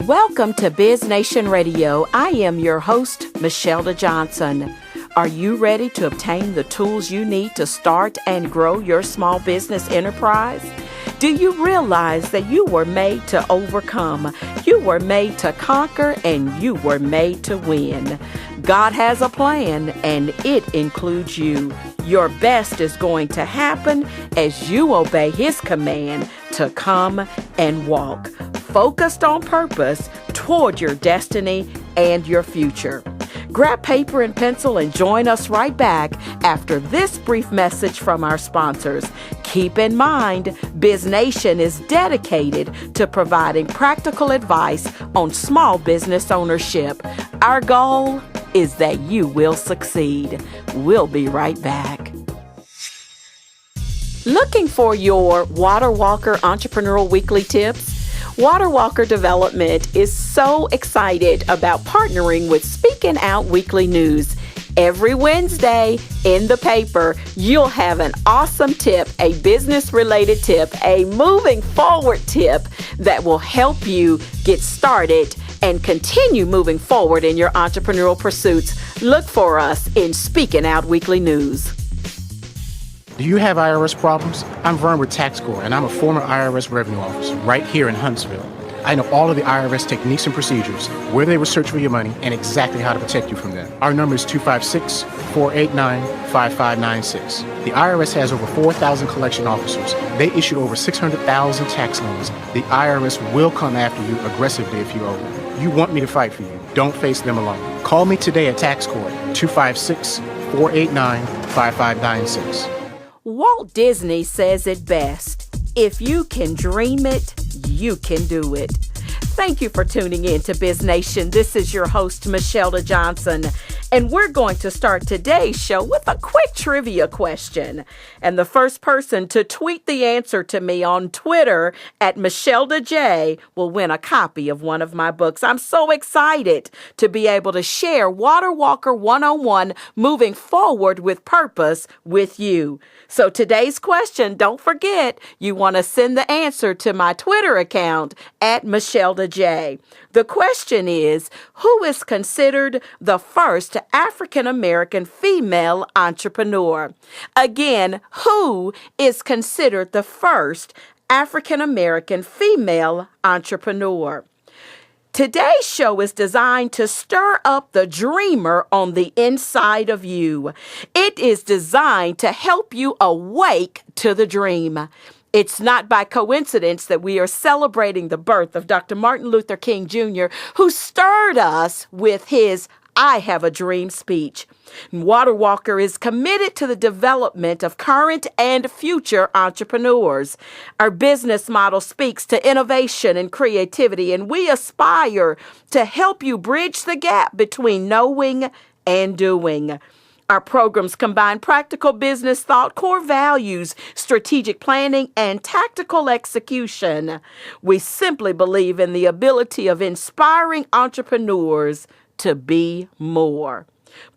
Welcome to Biznation Radio. I am your host, Michelle Johnson. Are you ready to obtain the tools you need to start and grow your small business enterprise? Do you realize that you were made to overcome, you were made to conquer, and you were made to win? God has a plan, and it includes you. Your best is going to happen as you obey His command to come and walk, focused on purpose toward your destiny and your future. Grab paper and pencil and join us right back after this brief message from our sponsors. Keep in mind, Biznation is dedicated to providing practical advice on small business ownership. Our goal is that you will succeed. We'll be right back. Looking for your Water Walker Entrepreneurial Weekly Tips? Water Walker Development is so excited about partnering with Speaking Out Weekly News. Every Wednesday in the paper, you'll have an awesome tip, a business-related tip, a moving forward tip that will help you get started and continue moving forward in your entrepreneurial pursuits. Look for us in Speaking Out Weekly News. Do you have IRS problems? I'm Vern with TaxCore, and I'm a former IRS revenue officer right here in Huntsville. I know all of the IRS techniques and procedures, where they will search for your money, and exactly how to protect you from them. Our number is 256-489-5596. The IRS has over 4,000 collection officers. They issue over 600,000 tax liens. The IRS will come after you aggressively if you owe them. You want me to fight for you. Don't face them alone. Call me today at TaxCore, 256-489-5596. Walt Disney says it best. If you can dream it, you can do it. Thank you for tuning in to Biznation. This is your host, Michelle Johnson, and we're going to start today's show with a quick trivia question. And the first person to tweet the answer to me on Twitter at MichelleJ will win a copy of one of my books. I'm so excited to be able to share Water Walker 101, Moving Forward with Purpose, with you. So today's question, don't forget, you want to send the answer to my Twitter account at MichelleJ. The question is, who is considered the first African-American female entrepreneur? Again, who is considered the first African-American female entrepreneur? Today's show is designed to stir up the dreamer on the inside of you. It is designed to help you awake to the dream. It's not by coincidence that we are celebrating the birth of Dr. Martin Luther King Jr., who stirred us with his I Have a Dream speech. Water Walker is committed to the development of current and future entrepreneurs. Our business model speaks to innovation and creativity, and we aspire to help you bridge the gap between knowing and doing. Our programs combine practical business thought, core values, strategic planning, and tactical execution. We simply believe in the ability of inspiring entrepreneurs to be more.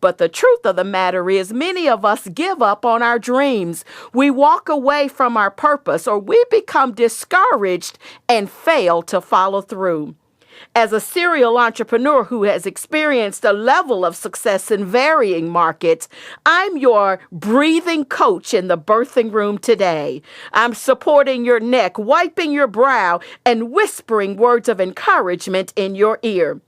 But the truth of the matter is, many of us give up on our dreams. We walk away from our purpose, or we become discouraged and fail to follow through. As a serial entrepreneur who has experienced a level of success in varying markets, I'm your breathing coach in the birthing room today. I'm supporting your neck, wiping your brow, and whispering words of encouragement in your ear.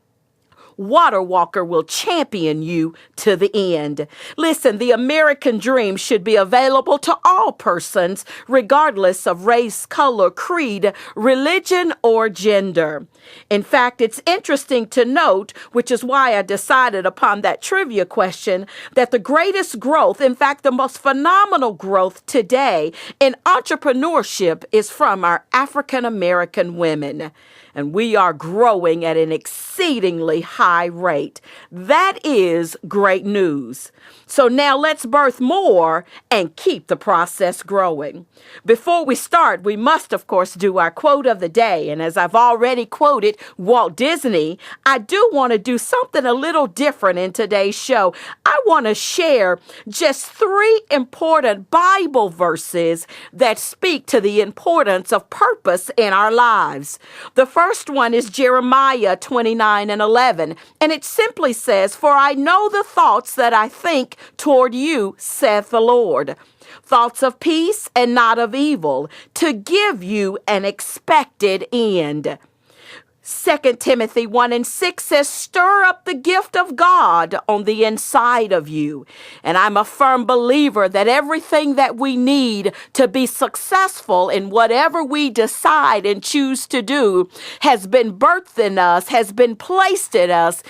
Water Walker will champion you to the end. Listen, the American dream should be available to all persons, regardless of race, color, creed, religion, or gender. In fact, it's interesting to note, which is why I decided upon that trivia question, that the greatest growth, in fact, the most phenomenal growth today in entrepreneurship is from our African American women. And we are growing at an exceedingly high rate. That is great news. So now let's birth more and keep the process growing. Before we start, we must, of course, do our quote of the day. And as I've already quoted Walt Disney, I do want to do something a little different in today's show. I want to share just 3 important Bible verses that speak to the importance of purpose in our lives. The first first one is Jeremiah 29:11. And it simply says, "For I know the thoughts that I think toward you, saith the Lord. Thoughts of peace and not of evil, to give you an expected end." 2 Timothy 1:6 says, "Stir up the gift of God on the inside of you." And I'm a firm believer that everything that we need to be successful in whatever we decide and choose to do has been birthed in us, has been placed in us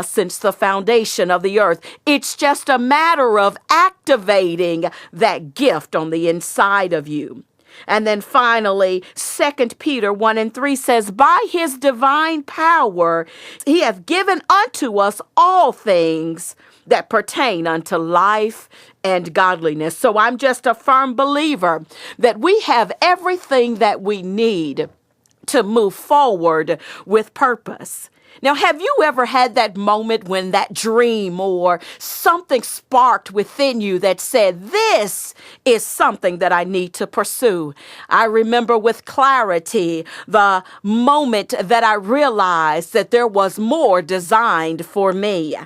since the foundation of the earth. It's just a matter of activating that gift on the inside of you. And then finally, 2 Peter 1:3 says, "By his divine power, he hath given unto us all things that pertain unto life and godliness." So I'm just a firm believer that we have everything that we need to move forward with purpose. Now, have you ever had that moment when that dream or something sparked within you that said, "This is something that I need to pursue"? I remember with clarity the moment that I realized that there was more designed for me.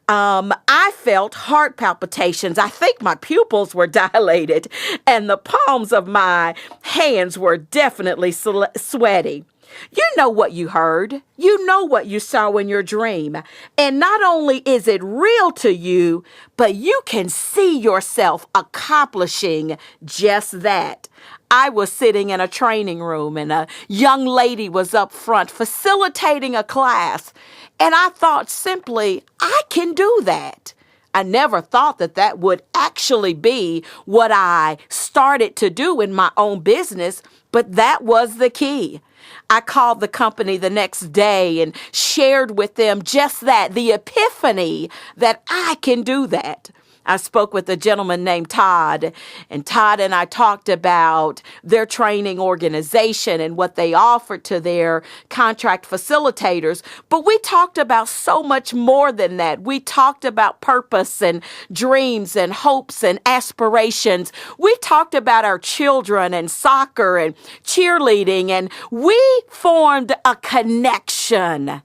I felt heart palpitations. I think my pupils were dilated, and the palms of my hands were definitely sweaty. You know what you heard. You know what you saw in your dream. And not only is it real to you, but you can see yourself accomplishing just that. I was sitting in a training room and a young lady was up front facilitating a class. And I thought simply, I can do that. I never thought that that would actually be what I started to do in my own business, but that was the key. I called the company the next day and shared with them just that, the epiphany that I can do that. I spoke with a gentleman named Todd, and Todd and I talked about their training organization and what they offered to their contract facilitators. But we talked about so much more than that. We talked about purpose and dreams and hopes and aspirations. We talked about our children and soccer and cheerleading, and we formed a connection.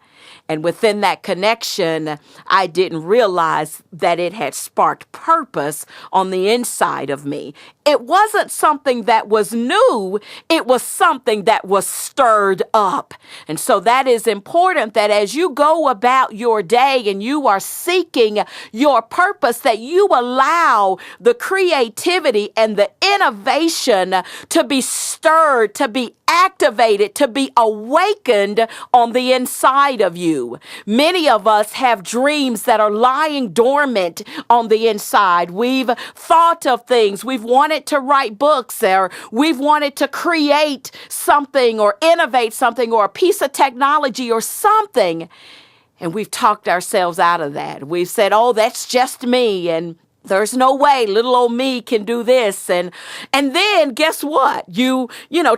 And within that connection, I didn't realize that it had sparked purpose on the inside of me. It wasn't something that was new. It was something that was stirred up. And so that is important, that as you go about your day and you are seeking your purpose, that you allow the creativity and the innovation to be stirred, to be activated, to be awakened on the inside of you. Many of us have dreams that are lying dormant on the inside. We've thought of things. We've wanted to write books, or we've wanted to create something or innovate something or a piece of technology or something. And we've talked ourselves out of that. We've said, "Oh, that's just me." And there's no way little old me can do this. And then guess what? You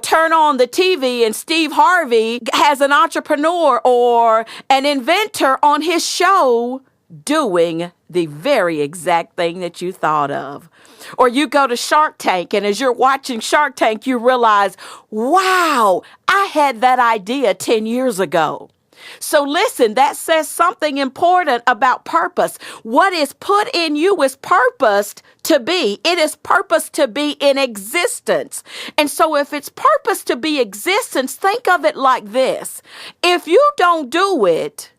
turn on the TV and Steve Harvey has an entrepreneur or an inventor on his show doing the very exact thing that you thought of. Or you go to Shark Tank, and as you're watching Shark Tank, you realize, wow, I had that idea 10 years ago. So listen, that says something important about purpose. What is put in you is purposed to be. It is purposed to be in existence. And so if it's purposed to be existence, think of it like this. If you don't do it,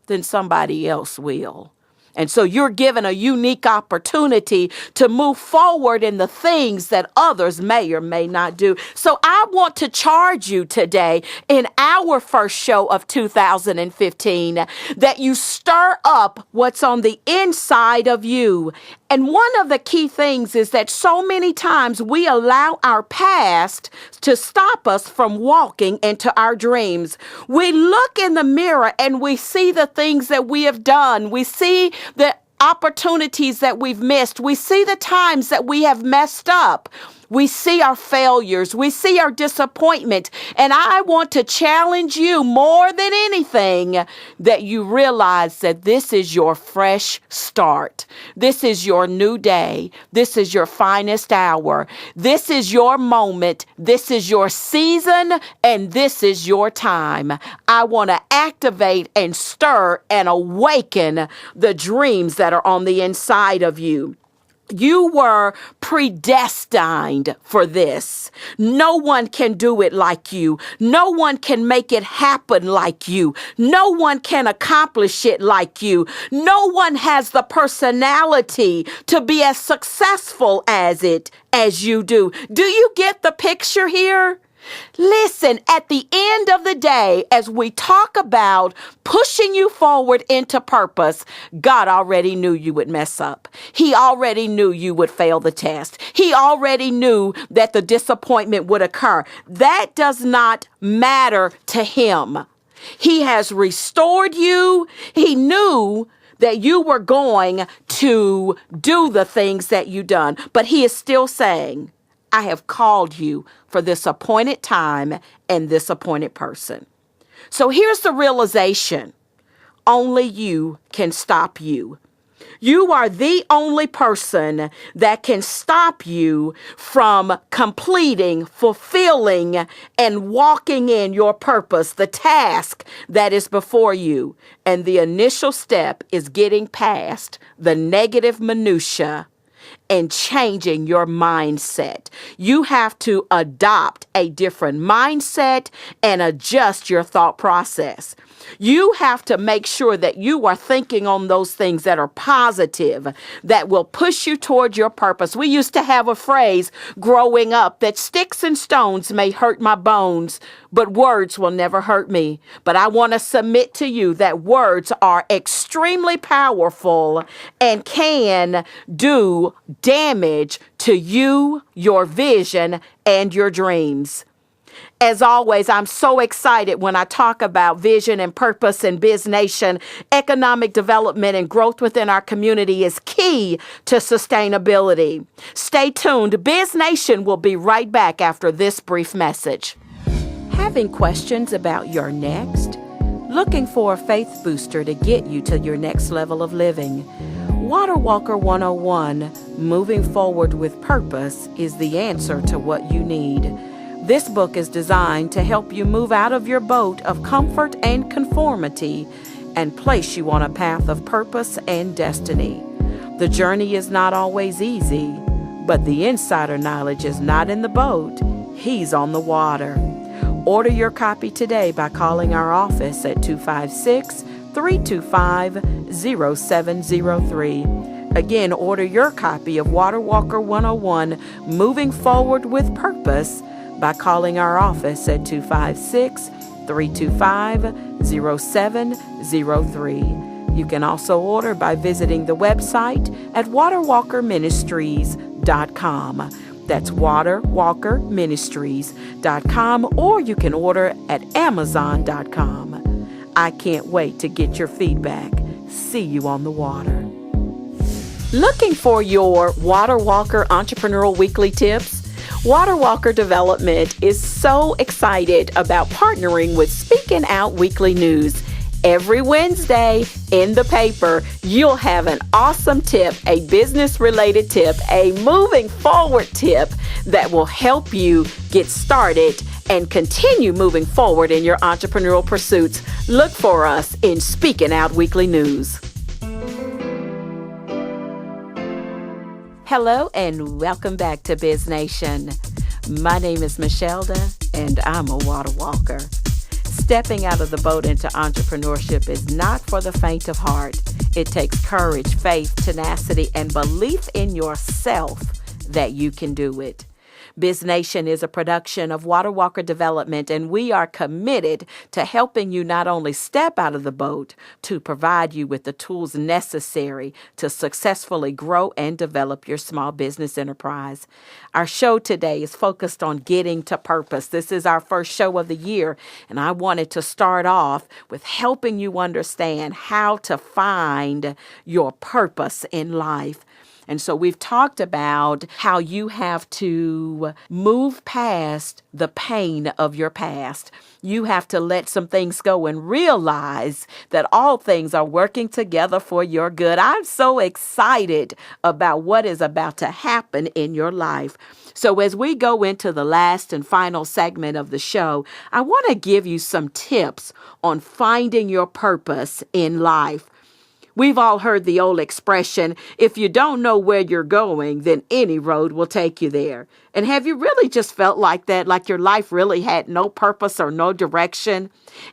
then somebody else will. And so you're given a unique opportunity to move forward in the things that others may or may not do. So I want to charge you today in our first show of 2015 that you stir up what's on the inside of you. And one of the key things is that so many times we allow our past to stop us from walking into our dreams. We look in the mirror and we see the things that we have done. We see the opportunities that we've missed. We see the times that we have messed up. We see our failures. We see our disappointment. And I want to challenge you more than anything that you realize that this is your fresh start. This is your new day. This is your finest hour. This is your moment. This is your season. And this is your time. I want to activate and stir and awaken the dreams that are on the inside of you. You were predestined for this. No one can do it like you. No one can make it happen like you. No one can accomplish it like you. No one has the personality to be as successful as you do. Do you get the picture here? Listen, at the end of the day, as we talk about pushing you forward into purpose, God already knew you would mess up. He already knew you would fail the test. He already knew that the disappointment would occur. That does not matter to him. He has restored you. He knew that you were going to do the things that you done, but he is still saying, I have called you for this appointed time and this appointed person. So here's the realization. Only you can stop you. You are the only person that can stop you from completing, fulfilling, and walking in your purpose, the task that is before you. And the initial step is getting past the negative minutia and changing your mindset. You have to adopt a different mindset and adjust your thought process. You have to make sure that you are thinking on those things that are positive, that will push you toward your purpose. We used to have a phrase growing up that sticks and stones may hurt my bones, but words will never hurt me. But I want to submit to you that words are extremely powerful and can do damage to you, your vision, and your dreams. As always, I'm so excited when I talk about vision and purpose in Biznation. Economic development and growth within our community is key to sustainability. Stay tuned. Biznation will be right back after this brief message. Having questions about your next? Looking for a faith booster to get you to your next level of living? Water Walker 101, Moving Forward with Purpose, is the answer to what you need. This book is designed to help you move out of your boat of comfort and conformity and place you on a path of purpose and destiny. The journey is not always easy, but the insider knowledge is not in the boat, he's on the water. Order your copy today by calling our office at 256-325-0703. Again, order your copy of Water Walker 101, Moving Forward with Purpose, by calling our office at 256-325-0703. You can also order by visiting the website at waterwalkerministries.com. That's waterwalkerministries.com, or you can order at amazon.com. I can't wait to get your feedback. See you on the water. Looking for your Water Walker Entrepreneurial Weekly Tips? Water Walker Development is so excited about partnering with Speaking Out Weekly News. Every Wednesday in the paper, you'll have an awesome tip, a business-related tip, a moving forward tip that will help you get started and continue moving forward in your entrepreneurial pursuits. Look for us in Speaking Out Weekly News. Hello and welcome back to Biznation. My name is Michelda and I'm a water walker. Stepping out of the boat into entrepreneurship is not for the faint of heart. It takes courage, faith, tenacity, and belief in yourself that you can do it. Biznation is a production of Water Walker Development, and we are committed to helping you not only step out of the boat, to provide you with the tools necessary to successfully grow and develop your small business enterprise. Our show today is focused on getting to purpose. This is our first show of the year, and I wanted to start off with helping you understand how to find your purpose in life. And so we've talked about how you have to move past the pain of your past. You have to let some things go and realize that all things are working together for your good. I'm so excited about what is about to happen in your life. So as we go into the last and final segment of the show, I want to give you some tips on finding your purpose in life. We've all heard the old expression, if you don't know where you're going, then any road will take you there. And have you really just felt like that, like your life really had no purpose or no direction?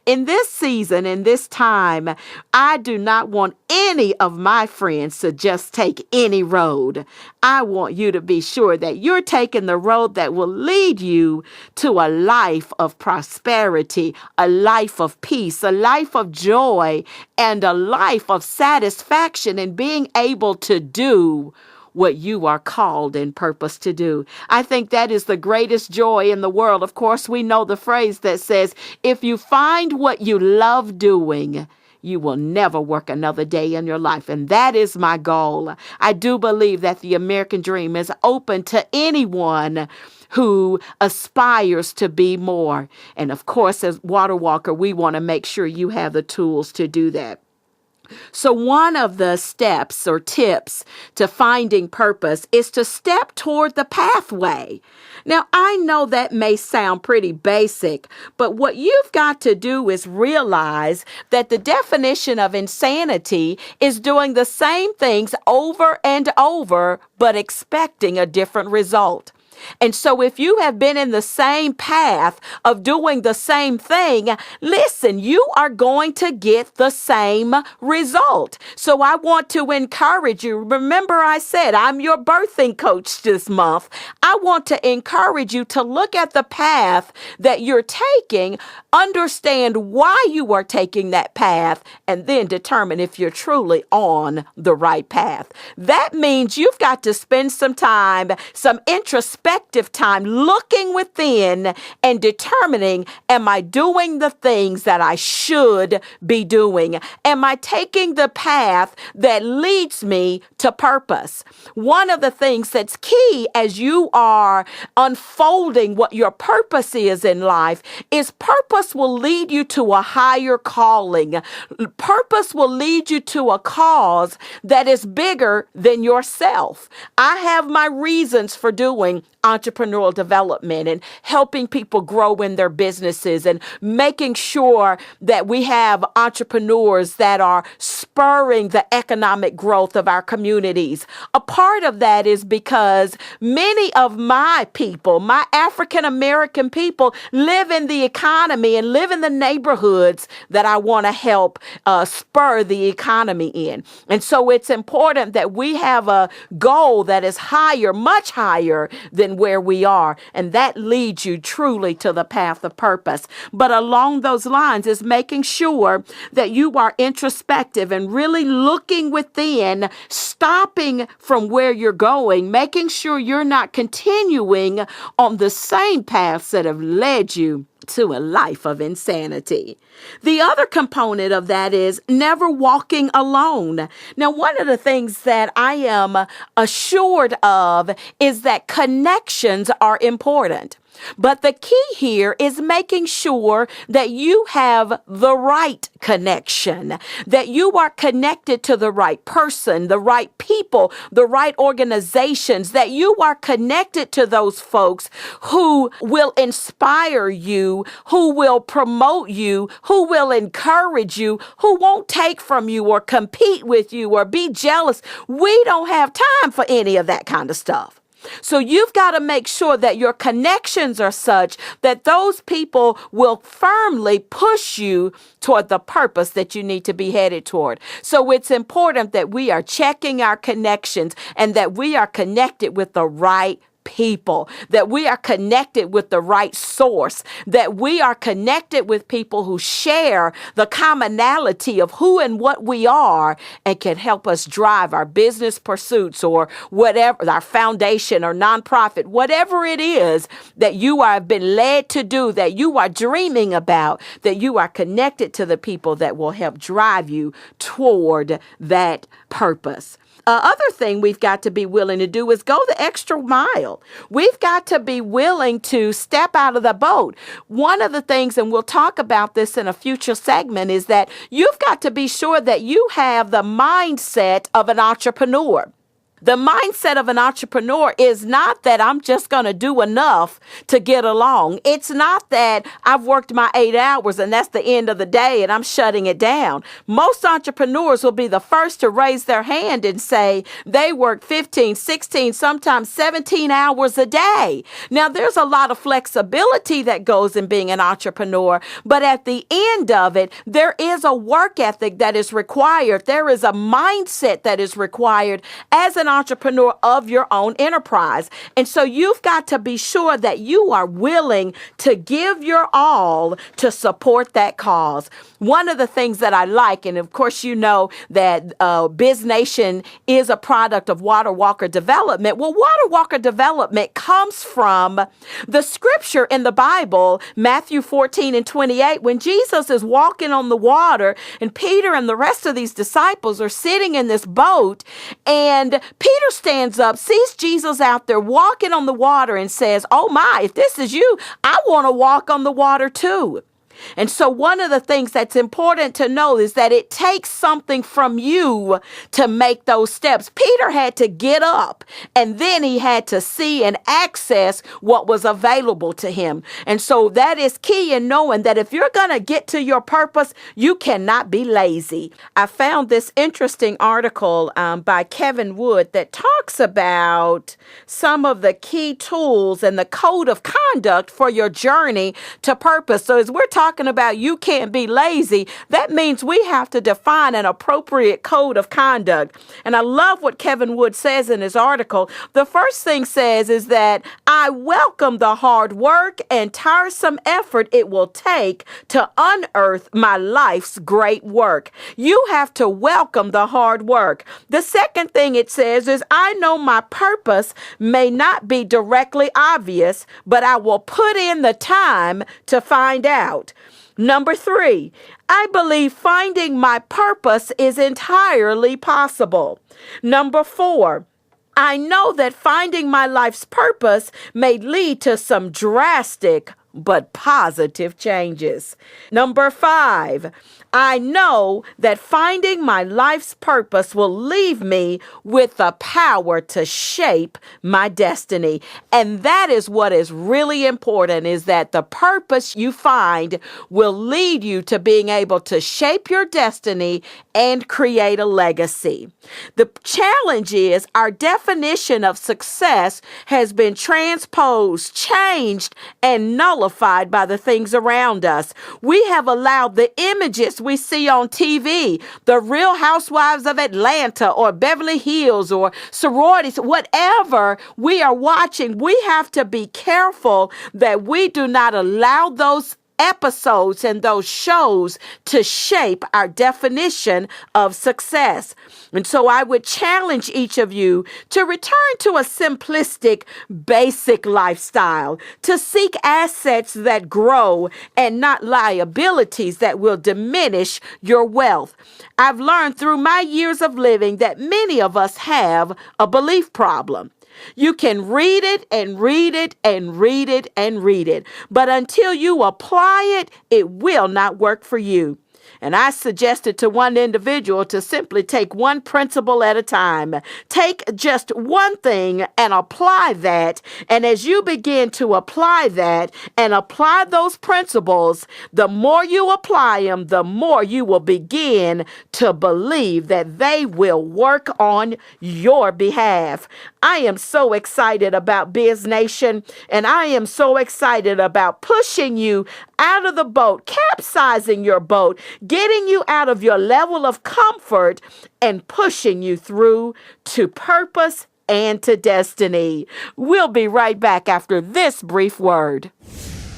In this season, in this time, I do not want any of my friends to just take any road. I want you to be sure that you're taking the road that will lead you to a life of prosperity, a life of peace, a life of joy, and a life of satisfaction in being able to do what you are called and purpose to do. I think that is the greatest joy in the world. Of course, we know the phrase that says, if you find what you love doing, you will never work another day in your life. And that is my goal. I do believe that the American dream is open to anyone who aspires to be more. And of course, as Water Walker, we want to make sure you have the tools to do that. So one of the steps or tips to finding purpose is to step toward the pathway. Now, I know that may sound pretty basic, but what you've got to do is realize that the definition of insanity is doing the same things over and over, but expecting a different result. And so if you have been in the same path of doing the same thing, listen, you are going to get the same result. So I want to encourage you. Remember, I said I'm your birthing coach this month. I want to encourage you to look at the path that you're taking, understand why you are taking that path, and then determine if you're truly on the right path. That means you've got to spend some time, some introspective time looking within and determining, am I doing the things that I should be doing? Am I taking the path that leads me to purpose? One of the things that's key as you are unfolding what your purpose is in life is purpose will lead you to a higher calling. Purpose will lead you to a cause that is bigger than yourself. I have my reasons for doing entrepreneurial development and helping people grow in their businesses and making sure that we have entrepreneurs that are spurring the economic growth of our communities. A part of that is because many of my people, my African American people, live in the economy and live in the neighborhoods that I want to help spur the economy in. And so it's important that we have a goal that is higher, much higher than where we are. And that leads you truly to the path of purpose. But along those lines is making sure that you are introspective and really looking within, stopping from where you're going, making sure you're not continuing on the same paths that have led you to a life of insanity. The other component of that is never walking alone. Now, one of the things that I am assured of is that connections are important. But the key here is making sure that you have the right connection, that you are connected to the right person, the right people, the right organizations, that you are connected to those folks who will inspire you, who will promote you, who will encourage you, who won't take from you or compete with you or be jealous. We don't have time for any of that kind of stuff. So you've got to make sure that your connections are such that those people will firmly push you toward the purpose that you need to be headed toward. So it's important that we are checking our connections and that we are connected with the right people, that we are connected with the right source, that we are connected with people who share the commonality of who and what we are and can help us drive our business pursuits or whatever, our foundation or nonprofit, whatever it is that you have been led to do, that you are dreaming about, that you are connected to the people that will help drive you toward that purpose. Other thing we've got to be willing to do is go the extra mile. We've got to be willing to step out of the boat. One of the things, and we'll talk about this in a future segment, is that you've got to be sure that you have the mindset of an entrepreneur. The mindset of an entrepreneur is not that I'm just going to do enough to get along. It's not that I've worked my 8 hours and that's the end of the day and I'm shutting it down. Most entrepreneurs will be the first to raise their hand and say they work 15, 16, sometimes 17 hours a day. Now, there's a lot of flexibility that goes in being an entrepreneur, but at the end of it, there is a work ethic that is required. There is a mindset that is required as an entrepreneur of your own enterprise. And so you've got to be sure that you are willing to give your all to support that cause. One of the things that I like, and of course you know that Biznation is a product of Water Walker Development. Well, Water Walker Development comes from the scripture in the Bible, Matthew 14:28, when Jesus is walking on the water and Peter and the rest of these disciples are sitting in this boat, and Peter stands up, sees Jesus out there walking on the water and says, "Oh my, if this is you, I want to walk on the water too." And so one of the things that's important to know is that it takes something from you to make those steps. Peter had to get up and then he had to see and access what was available to him. And so that is key in knowing that if you're going to get to your purpose, you cannot be lazy. I found this interesting article by Kevin Wood that talks about some of the key tools and the code of conduct for your journey to purpose. So as we're talking about you can't be lazy, that means we have to define an appropriate code of conduct. And I love what Kevin Wood says in his article. The first thing says is that I welcome the hard work and tiresome effort it will take to unearth my life's great work. You have to welcome the hard work. The second thing it says is I know my purpose may not be directly obvious, but I will put in the time to find out. Number 3, I believe finding my purpose is entirely possible. Number 4, I know that finding my life's purpose may lead to some drastic but positive changes. Number 5, I know that finding my life's purpose will leave me with the power to shape my destiny. And that is what is really important, is that the purpose you find will lead you to being able to shape your destiny and create a legacy. The challenge is our definition of success has been transposed, changed, and nullified by the things around us. We have allowed the images we see on TV, the Real Housewives of Atlanta or Beverly Hills or sororities, whatever we are watching, we have to be careful that we do not allow those episodes and those shows to shape our definition of success. And so I would challenge each of you to return to a simplistic, basic lifestyle, to seek assets that grow and not liabilities that will diminish your wealth. I've learned through my years of living that many of us have a belief problem. You can read it and read it and read it and read it, but until you apply it, it will not work for you. And I suggested to one individual to simply take one principle at a time. Take just one thing and apply that. And as you begin to apply that and apply those principles, the more you apply them, the more you will begin to believe that they will work on your behalf. I am so excited about Biznation, and I am so excited about pushing you out of the boat, capsizing your boat, getting you out of your level of comfort, and pushing you through to purpose and to destiny. We'll be right back after this brief word.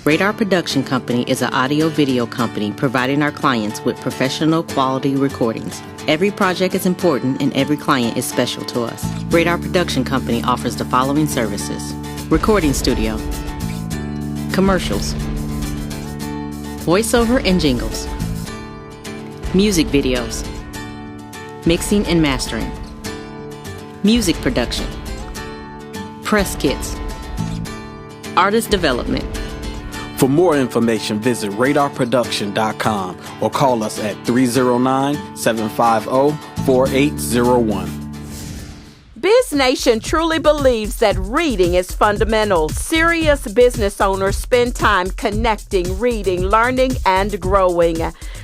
Radar Production Company is an audio-video company providing our clients with professional quality recordings. Every project is important and every client is special to us. Radar Production Company offers the following services: recording studio, commercials, voiceover and jingles, music videos, mixing and mastering, music production, press kits, artist development. For more information, visit radarproduction.com or call us at 309-750-4801. Biznation truly believes that reading is fundamental. Serious business owners spend time connecting, reading, learning, and growing.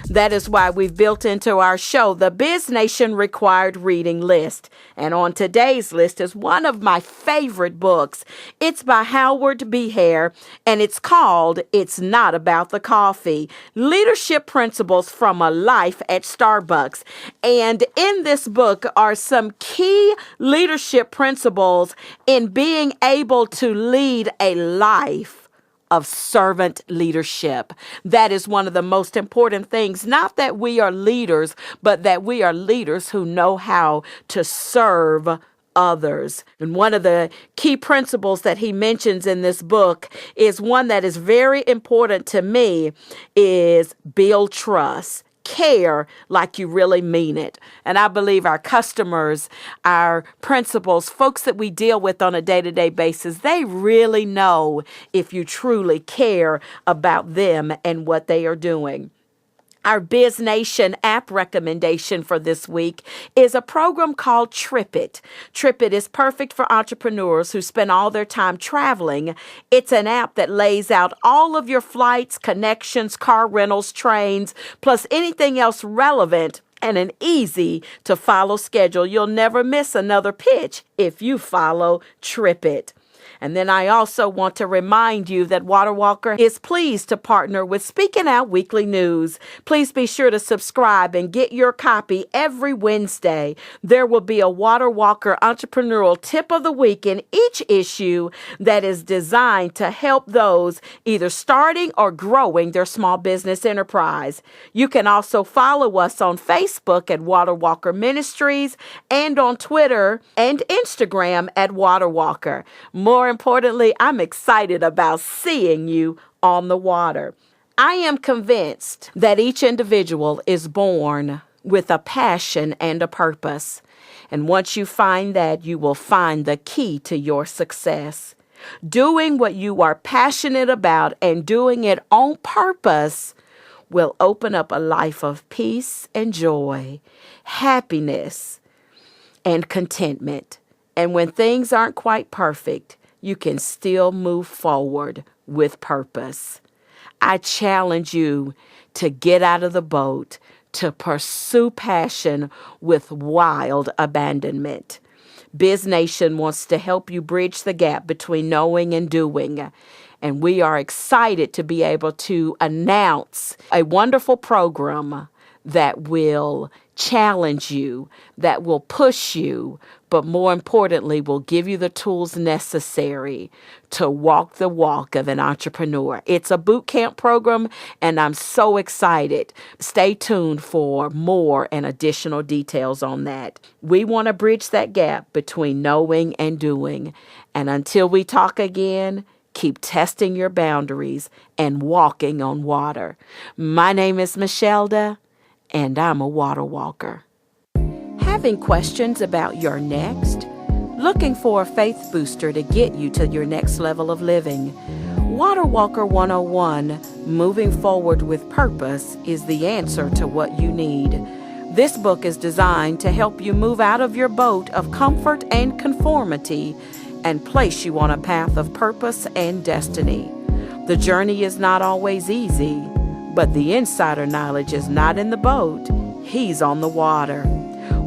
That is why we've built into our show the Biznation Required Reading List. And on today's list is one of my favorite books. It's by Howard B. Hare, and it's called It's Not About the Coffee, Leadership Principles from a Life at Starbucks. And in this book are some key leadership principles in being able to lead a life of servant leadership. That is one of the most important things. Not that we are leaders, but that we are leaders who know how to serve others. And one of the key principles that he mentions in this book is one that is very important to me, is build trust. Care like you really mean it. And I believe our customers, our principals, folks that we deal with on a day-to-day basis, they really know if you truly care about them and what they are doing. Our Biznation app recommendation for this week is a program called Trip It. Trip It is perfect for entrepreneurs who spend all their time traveling. It's an app that lays out all of your flights, connections, car rentals, trains, plus anything else relevant, and an easy to follow schedule. You'll never miss another pitch if you follow Trip It. And then I also want to remind you that Water Walker is pleased to partner with Speaking Out Weekly News. Please be sure to subscribe and get your copy every Wednesday. There will be a Water Walker entrepreneurial tip of the week in each issue that is designed to help those either starting or growing their small business enterprise. You can also follow us on Facebook at Water Walker Ministries and on Twitter and Instagram at Water Walker. More importantly, I'm excited about seeing you on the water. I am convinced that each individual is born with a passion and a purpose. And once you find that, you will find the key to your success. Doing what you are passionate about and doing it on purpose will open up a life of peace and joy, happiness and contentment. And when things aren't quite perfect, you can still move forward with purpose. I challenge you to get out of the boat, to pursue passion with wild abandonment. Biznation wants to help you bridge the gap between knowing and doing. And we are excited to be able to announce a wonderful program that will challenge you, that will push you, but more importantly, will give you the tools necessary to walk the walk of an entrepreneur. It's a boot camp program, and I'm so excited. Stay tuned for more and additional details on that. We want to bridge that gap between knowing and doing. And until we talk again, keep testing your boundaries and walking on water. My name is Michelda, and I'm a water walker. Having questions about your next? Looking for a faith booster to get you to your next level of living? Water Walker 101, Moving Forward with Purpose, is the answer to what you need. This book is designed to help you move out of your boat of comfort and conformity and place you on a path of purpose and destiny. The journey is not always easy, but the insider knowledge is not in the boat, he's on the water.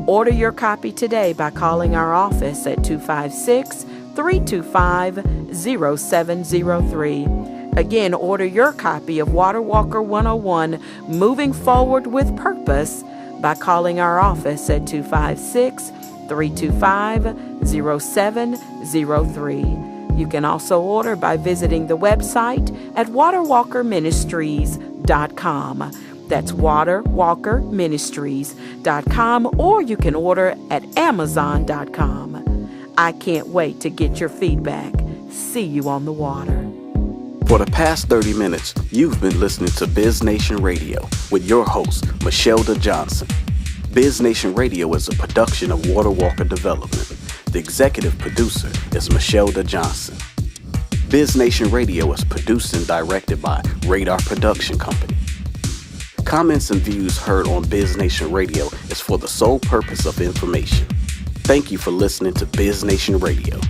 Order your copy today by calling our office at 256-325-0703. Again, order your copy of Water Walker 101, Moving Forward with Purpose, by calling our office at 256-325-0703. You can also order by visiting the website at waterwalkerministries.com. That's waterwalkerministries.com, or you can order at amazon.com. I can't wait to get your feedback. See you on the water. For the past 30 minutes, you've been listening to Biznation Radio with your host, Michelda Johnson. Biznation Radio is a production of Water Walker Development. The executive producer is Michelle Johnson. Biznation Radio is produced and directed by Radar Production Company. Comments and views heard on Biznation Radio is for the sole purpose of information. Thank you for listening to Biznation Radio.